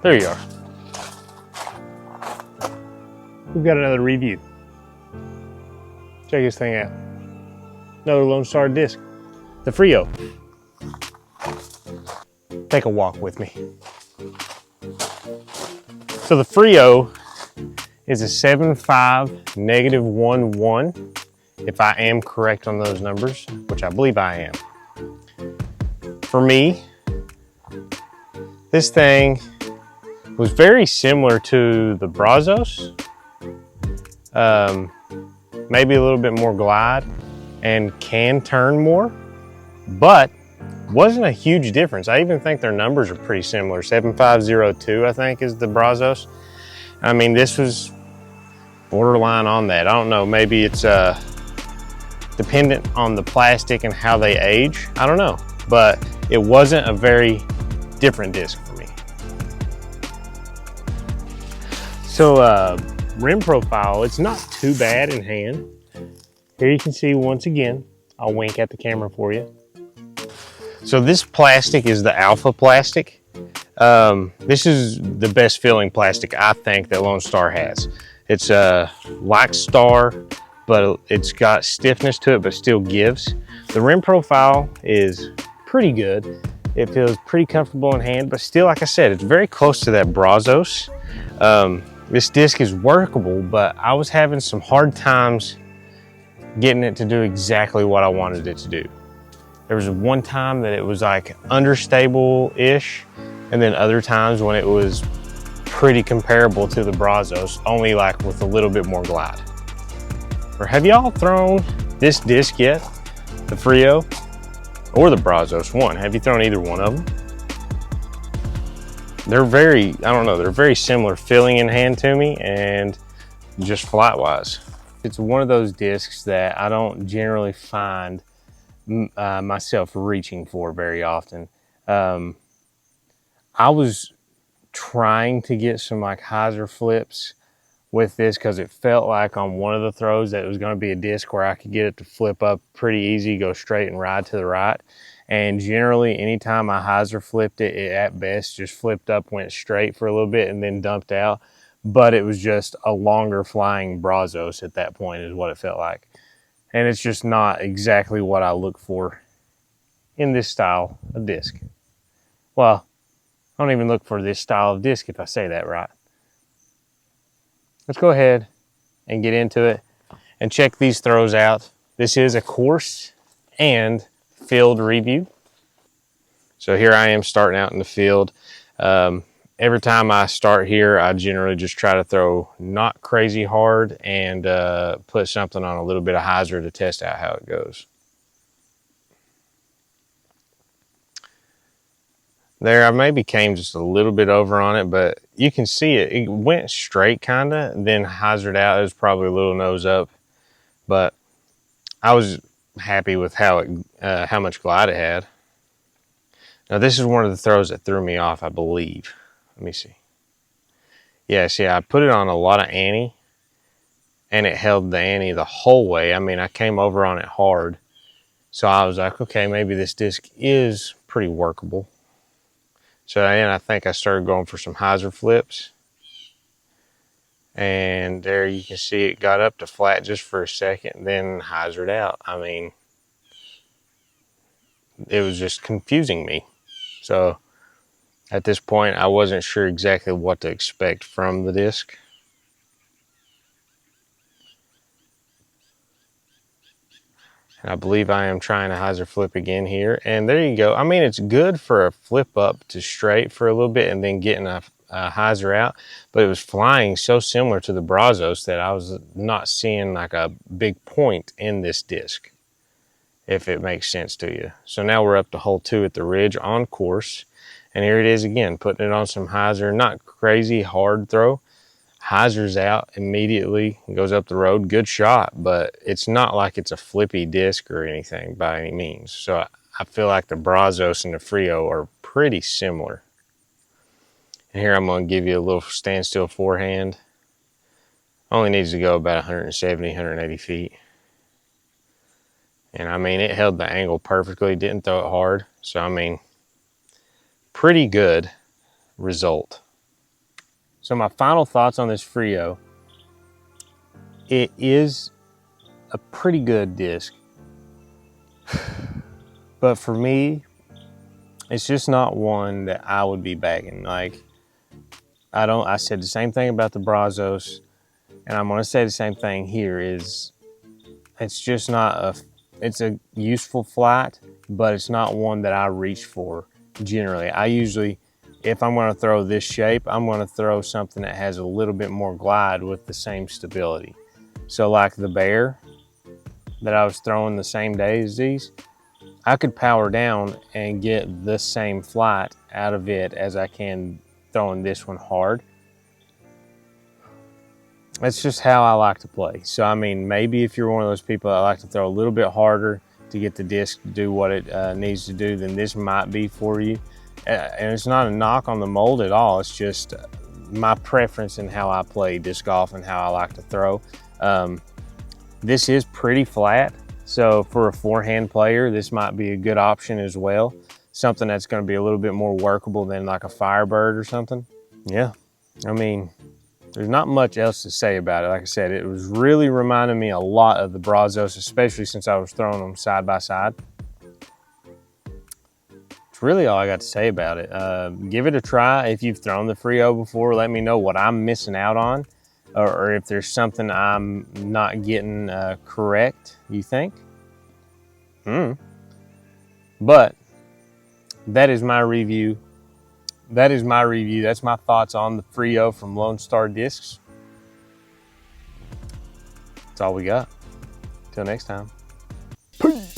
There you are. We've got another review. Check this thing out. Another Lone Star disc. The Frio. Take a walk with me. So the Frio is a 7.5 -1.1, if I am correct on those numbers, which I believe I am. For me, this thing was very similar to the Brazos, maybe a little bit more glide and can turn more, but wasn't a huge difference. I even think their numbers are pretty similar. 7502, I think, is the Brazos. I mean, this was borderline on that. I don't know, maybe it's dependent on the plastic and how they age. I don't know, but it wasn't a very different disc for me. So rim profile, it's not too bad in hand. Here you can see once again, I'll wink at the camera for you. So this plastic is the Alpha plastic. This is the best filling plastic I think that Lone Star has. It's like Star, but it's got stiffness to it, but still gives. The rim profile is pretty good. It feels pretty comfortable in hand, but still, like I said, it's very close to that Brazos. This disc is workable, but I was having some hard times getting it to do exactly what I wanted it to do. There was one time that it was like understable-ish, and then other times when it was pretty comparable to the Brazos, only like with a little bit more glide. Or have y'all thrown this disc yet? The Frio or the Brazos one? Have you thrown either one of them? They're very, I don't know, they're very similar feeling in hand to me and just flight wise. It's one of those discs that I don't generally find myself reaching for very often. I was trying to get some like hyzer flips with this because it felt like on one of the throws that it was going to be a disc where I could get it to flip up pretty easy, go straight and ride to the right. And generally anytime I hyzer flipped it, it at best just flipped up, went straight for a little bit and then dumped out. But it was just a longer flying Brazos at that point is what it felt like. And it's just not exactly what I look for in this style of disc. Well, I don't even look for this style of disc if I say that right. Let's go ahead and get into it and check these throws out. This is a course and field review. So here I am starting out in the field. Every time I start here, I generally just try to throw not crazy hard and put something on a little bit of hyzer to test out how it goes. There, I maybe came just a little bit over on it, but you can see it. It went straight kind of, then hyzered out. It was probably a little nose up, but I was happy with how much glide it had. Now this is one of the throws that threw me off, I believe. Let me see. Yeah, see, I put it on a lot of ante, and it held the ante the whole way. I mean, I came over on it hard, so I was like, okay, maybe this disc is pretty workable. So then I think I started going for some hyzer flips. And there you can see it got up to flat just for a second, then hyzered out. I mean, it was just confusing me. So at this point, I wasn't sure exactly what to expect from the disc. And I believe I am trying to hyzer flip again here. And there you go. I mean, it's good for a flip up to straight for a little bit and then getting a hyzer out. But it was flying so similar to the Brazos that I was not seeing like a big point in this disc, if it makes sense to you. So now we're up to hole 2 at the ridge on course. And here it is again, putting it on some hyzer, not crazy hard throw. Hyzer's out immediately, goes up the road, good shot, but it's not like it's a flippy disc or anything by any means. So I feel like the Brazos and the Frio are pretty similar. And here I'm going to give you a little standstill forehand. Only needs to go about 170, 180 feet. And I mean, it held the angle perfectly, didn't throw it hard. So I mean, pretty good result. So my final thoughts on this Frio, it is a pretty good disc, but for me, it's just not one that I would be bagging. Like, I said the same thing about the Brazos, and I'm gonna say the same thing here, is it's just not it's a useful flight, but it's not one that I reach for generally. I usually, if I'm gonna throw this shape, I'm gonna throw something that has a little bit more glide with the same stability. So like the Bear that I was throwing the same day as these, I could power down and get the same flight out of it as I can throwing this one hard. That's just how I like to play. So I mean, maybe if you're one of those people that like to throw a little bit harder to get the disc to do what it needs to do, then this might be for you. And it's not a knock on the mold at all. It's just my preference in how I play disc golf and how I like to throw. This is pretty flat, so for a forehand player, this might be a good option as well. Something that's going to be a little bit more workable than like a Firebird or something. Yeah, I mean, there's not much else to say about it. Like I said, it was really reminding me a lot of the Brazos, especially since I was throwing them side by side. It's really all I got to say about it. Give it a try. If you've thrown the Frio before, let me know what I'm missing out on, or if there's something I'm not getting correct, you think. But that is my review. That's my thoughts on the Frio from Lone Star Discs. That's all we got. Till next time. Peace.